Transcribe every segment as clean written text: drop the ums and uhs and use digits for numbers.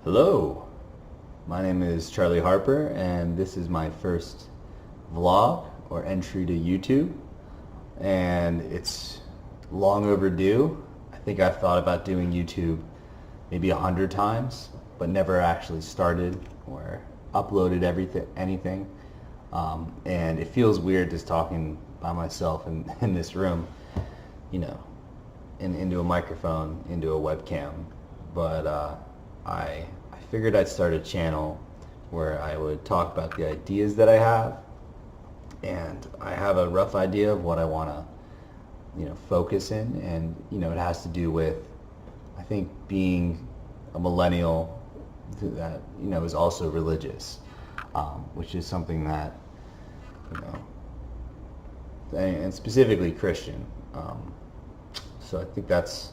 Hello, my name is Charlie Harper, and this is my first vlog or entry to YouTube, and it's long overdue. I think I've thought about doing YouTube maybe 100 times, but never actually started or uploaded anything. And it feels weird just talking by myself in this room, you know, into a microphone, into a webcam. But I figured I'd start a channel where I would talk about the ideas that I have, and I have a rough idea of what I want to, focus in, and it has to do with, I think, being a millennial that is also religious, which is something that and specifically Christian. So I think that's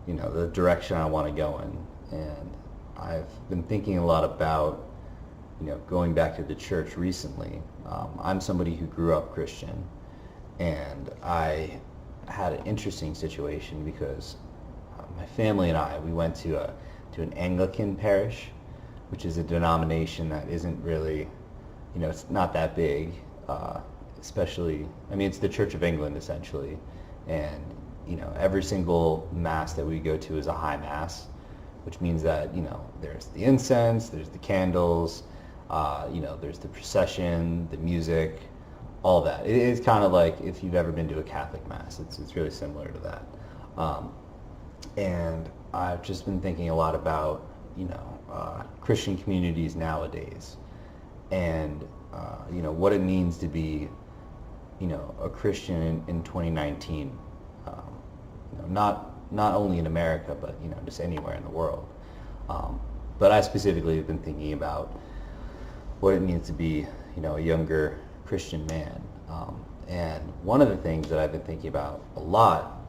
the direction I want to go in, and I've been thinking a lot about going back to the church recently. I'm somebody who grew up Christian, and I had an interesting situation because my family and we went to an Anglican parish, which is a denomination that isn't really, it's not that big, especially, it's the Church of England essentially, and every single mass that we go to is a high mass, which means that there's the incense, there's the candles, there's the procession, the music, all that. It's kind of like if you've ever been to a Catholic mass. It's really similar to that. And I've just been thinking a lot about Christian communities nowadays, and what it means to be a Christian in 2019. Not only in America, but just anywhere in the world. But I specifically have been thinking about what it means to be a younger Christian man. And one of the things that I've been thinking about a lot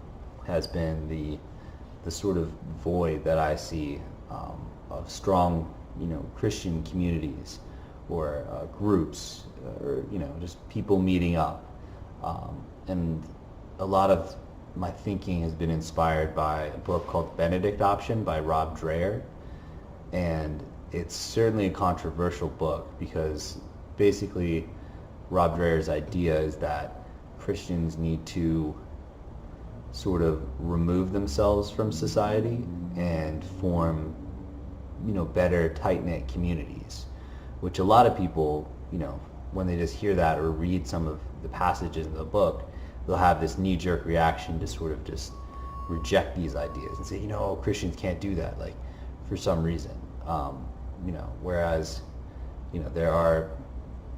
has been the sort of void that I see of strong Christian communities or groups, or just people meeting up. And a lot of my thinking has been inspired by a book called Benedict by Rob Dreher, and it's certainly a controversial book because basically Rob Dreher's idea is that Christians need to sort of remove themselves from society and form better tight-knit communities, which a lot of people when they just hear that or read some of the passages in the book, they'll have this knee-jerk reaction to sort of just reject these ideas and say, Christians can't do that, like, for some reason. Whereas, there are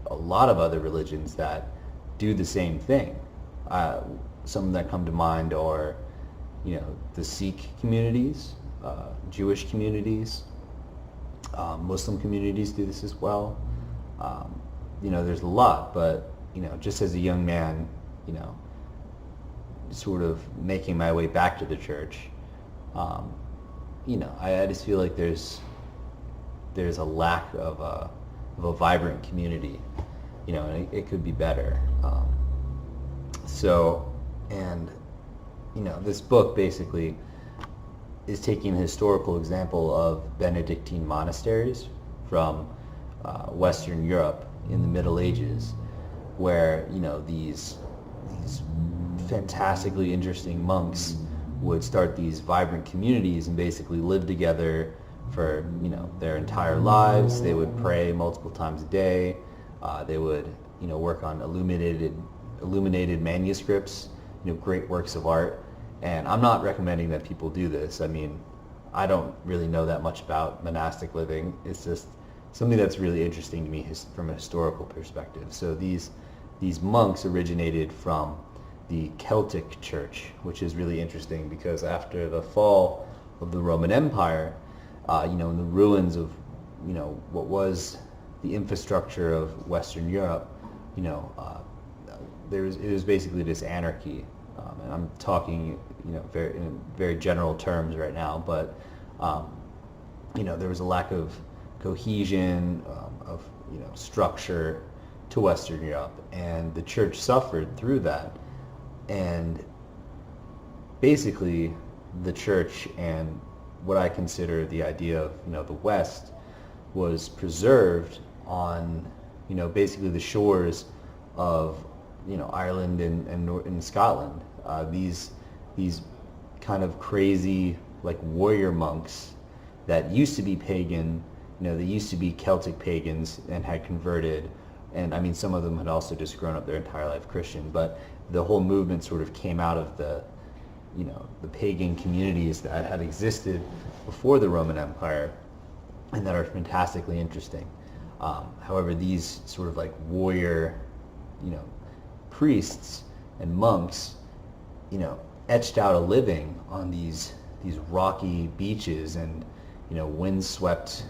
a lot of other religions that do the same thing. Some that come to mind are, the Sikh communities, Jewish communities, Muslim communities do this as well. There's a lot, but, just as a young man, sort of making my way back to the church, I just feel like there's a lack of a vibrant community, and it could be better. This book basically is taking a historical example of Benedictine monasteries from Western Europe in the Middle Ages, where these fantastically interesting monks would start these vibrant communities and basically live together for their entire lives. They would pray multiple times a day. They would work on illuminated manuscripts, great works of art. And I'm not recommending that people do this. I don't really know that much about monastic living. It's just something that's really interesting to me from a historical perspective. So these monks originated from the Celtic Church, which is really interesting because after the fall of the Roman Empire, in the ruins of what was the infrastructure of Western Europe, it was basically this anarchy. And I'm talking in very general terms right now, but there was a lack of cohesion, of structure to Western Europe, and the church suffered through that. And basically, the church and what I consider the idea of, the West was preserved on, basically the shores of, Ireland and Scotland. These kind of crazy, like, warrior monks that used to be pagan, they used to be Celtic pagans and had converted. And I mean, some of them had also just grown up their entire life Christian, but the whole movement sort of came out of the pagan communities that had existed before the Roman Empire and that are fantastically interesting. However, these sort of like warrior, priests and monks, etched out a living on these rocky beaches and, windswept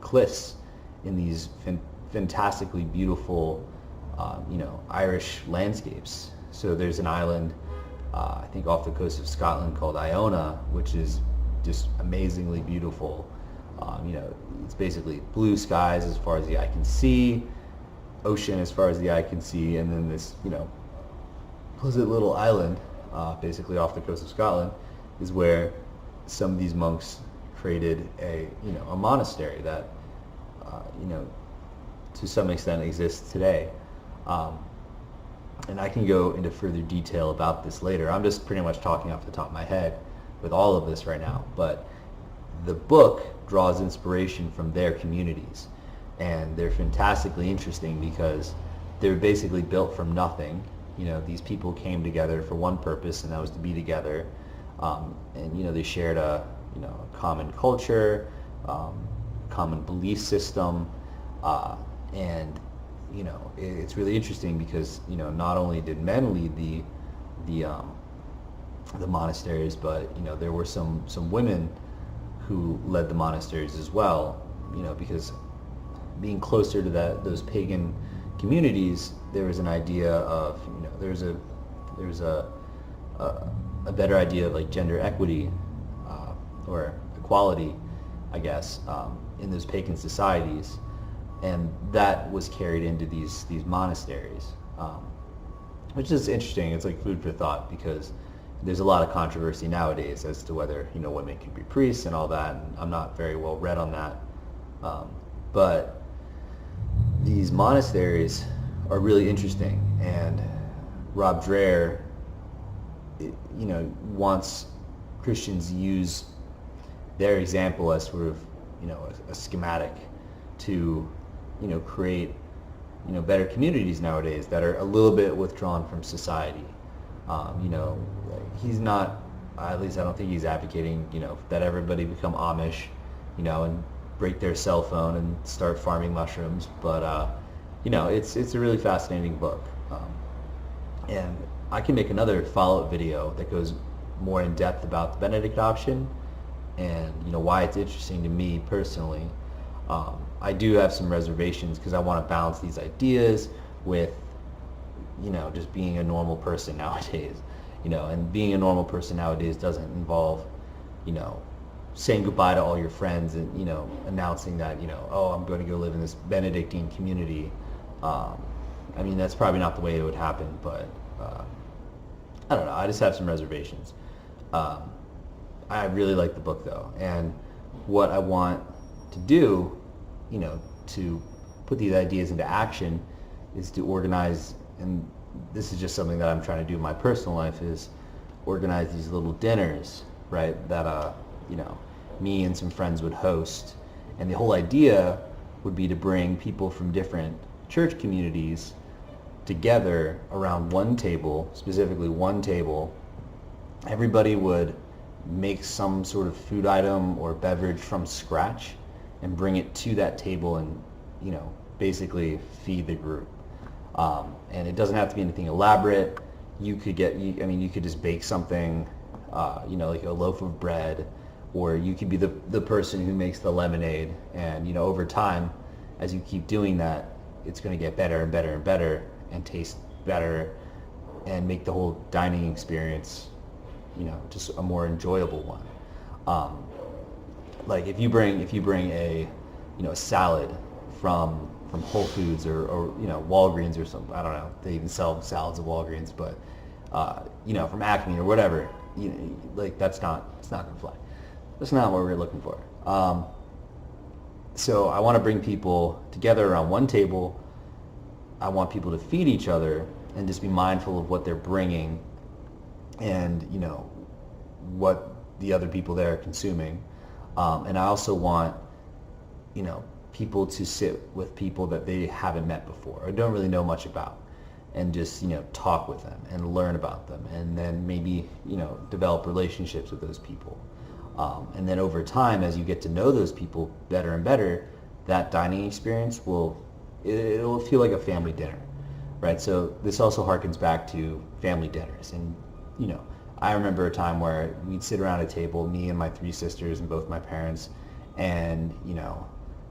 cliffs in these fantastically beautiful, Irish landscapes. So there's an island, I think off the coast of Scotland called Iona, which is just amazingly beautiful. It's basically blue skies as far as the eye can see, ocean as far as the eye can see, and then this, pleasant little island, basically off the coast of Scotland, is where some of these monks created a monastery that, to some extent exists today. And I can go into further detail about this later. I'm just pretty much talking off the top of my head with all of this right now. But the book draws inspiration from their communities. And they're fantastically interesting because they're basically built from nothing. These people came together for one purpose, and that was to be together. And, they shared a common culture, common belief system, and it's really interesting because not only did men lead the monasteries, but there were some women who led the monasteries as well. Because being closer to those pagan communities, there was an idea of there's a better idea of like gender equity or equality, I guess, in those pagan societies. And that was carried into these monasteries, which is interesting. It's like food for thought because there's a lot of controversy nowadays as to whether women can be priests and all that. And I'm not very well read on that, but these monasteries are really interesting. And Rob Dreher, wants Christians to use their example as sort of a schematic to create, better communities nowadays that are a little bit withdrawn from society. He's not, at least I don't think he's advocating, that everybody become Amish, and break their cell phone and start farming mushrooms. But, it's a really fascinating book. And I can make another follow-up video that goes more in depth about the Benedict option and, why it's interesting to me personally. I do have some reservations because I want to balance these ideas with, just being a normal person nowadays. And being a normal person nowadays doesn't involve, saying goodbye to all your friends and, announcing that, oh, I'm going to go live in this Benedictine community. I mean, that's probably not the way it would happen, but I don't know. I just have some reservations. I really like the book, though. And what I want to do, to put these ideas into action is to organize, and this is just something that I'm trying to do in my personal life, is organize these little dinners, right, that, me and some friends would host. And the whole idea would be to bring people from different church communities together around one table, specifically one table. Everybody would make some sort of food item or beverage from scratch and bring it to that table and, basically feed the group. And it doesn't have to be anything elaborate. You could you could just bake something, like a loaf of bread, or you could be the person who makes the lemonade. And, over time, as you keep doing that, it's going to get better and better and better and taste better and make the whole dining experience, just a more enjoyable one. Like if you bring a, a salad from Whole Foods or Walgreens or something, I don't know, they even sell salads at Walgreens, but from Acme or whatever, like it's not going to fly. That's not what we're looking for. So I want to bring people together around one table. I want people to feed each other and just be mindful of what they're bringing and, what the other people there are consuming. And I also want, people to sit with people that they haven't met before or don't really know much about, and just, talk with them and learn about them, and then maybe, develop relationships with those people. And then over time, as you get to know those people better and better, that dining experience it'll feel like a family dinner, right? So this also harkens back to family dinners. And, I remember a time where we'd sit around a table, me and my 3 sisters and both my parents, and,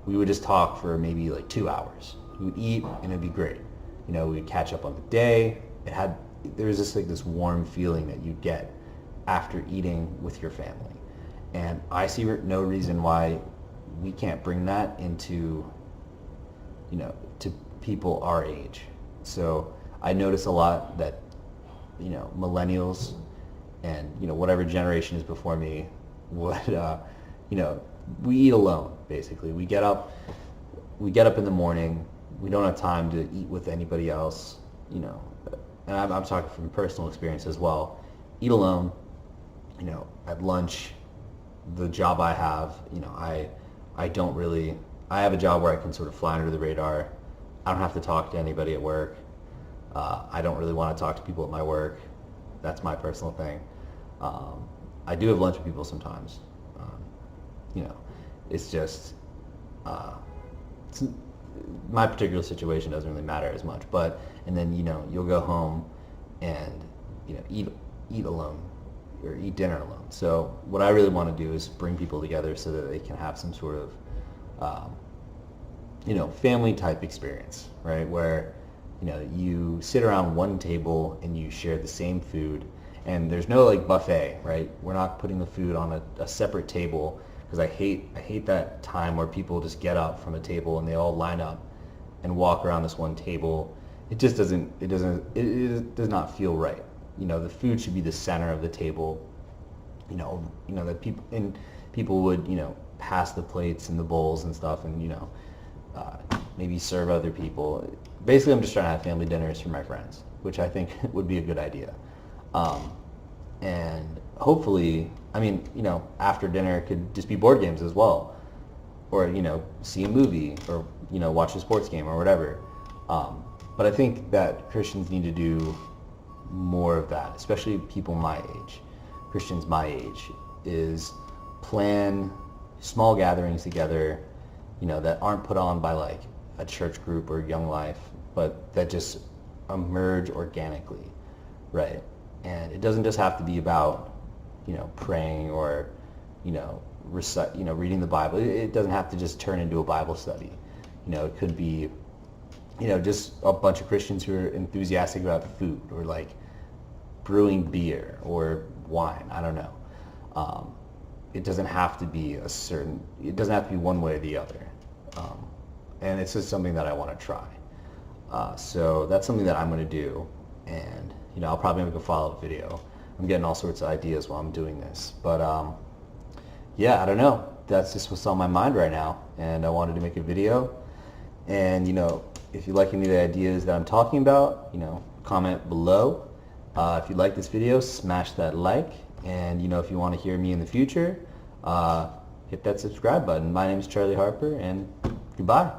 we would just talk for maybe like 2 hours. We would eat and it'd be great. We'd catch up on the day. There was just like this warm feeling that you'd get after eating with your family. And I see no reason why we can't bring that into, to people our age. So I notice a lot that, millennials and, whatever generation is before me would, we eat alone, basically. We get up in the morning. We don't have time to eat with anybody else, and I'm talking from personal experience as well. Eat alone, at lunch. The job I have, I have a job where I can sort of fly under the radar. I don't have to talk to anybody at work. I don't really want to talk to people at my work. That's my personal thing. I do have lunch with people sometimes. It's just, my particular situation doesn't really matter as much. And then, you'll go home and, eat alone or eat dinner alone. So what I really want to do is bring people together so that they can have some sort of, family type experience, right? Where, you sit around one table and you share the same food, and there's no like buffet, right? We're not putting the food on a separate table, because I hate that time where people just get up from a table and they all line up and walk around this one table. It just does not feel right. The food should be the center of the table. That people would, pass the plates and the bowls and stuff, and maybe serve other people. Basically, I'm just trying to have family dinners for my friends, which I think would be a good idea. And hopefully, after dinner it could just be board games as well, or see a movie, or watch a sports game or whatever. But I think that Christians need to do more of that, especially people my age. Christians my age is plan small gatherings together, that aren't put on by like a church group or Young Life, but that just emerge organically, right? And it doesn't just have to be about, praying or, reading the Bible. It doesn't have to just turn into a Bible study. It could be, just a bunch of Christians who are enthusiastic about food, or like brewing beer or wine. I don't know. It doesn't have to be it doesn't have to be one way or the other. And it's just something that I want to try. So that's something that I'm going to do. And, I'll probably make a follow-up video. I'm getting all sorts of ideas while I'm doing this. But, yeah, I don't know. That's just what's on my mind right now. And I wanted to make a video. And, if you like any of the ideas that I'm talking about, comment below. If you like this video, smash that like. And, if you want to hear me in the future, hit that subscribe button. My name is Charlie Harper, and goodbye.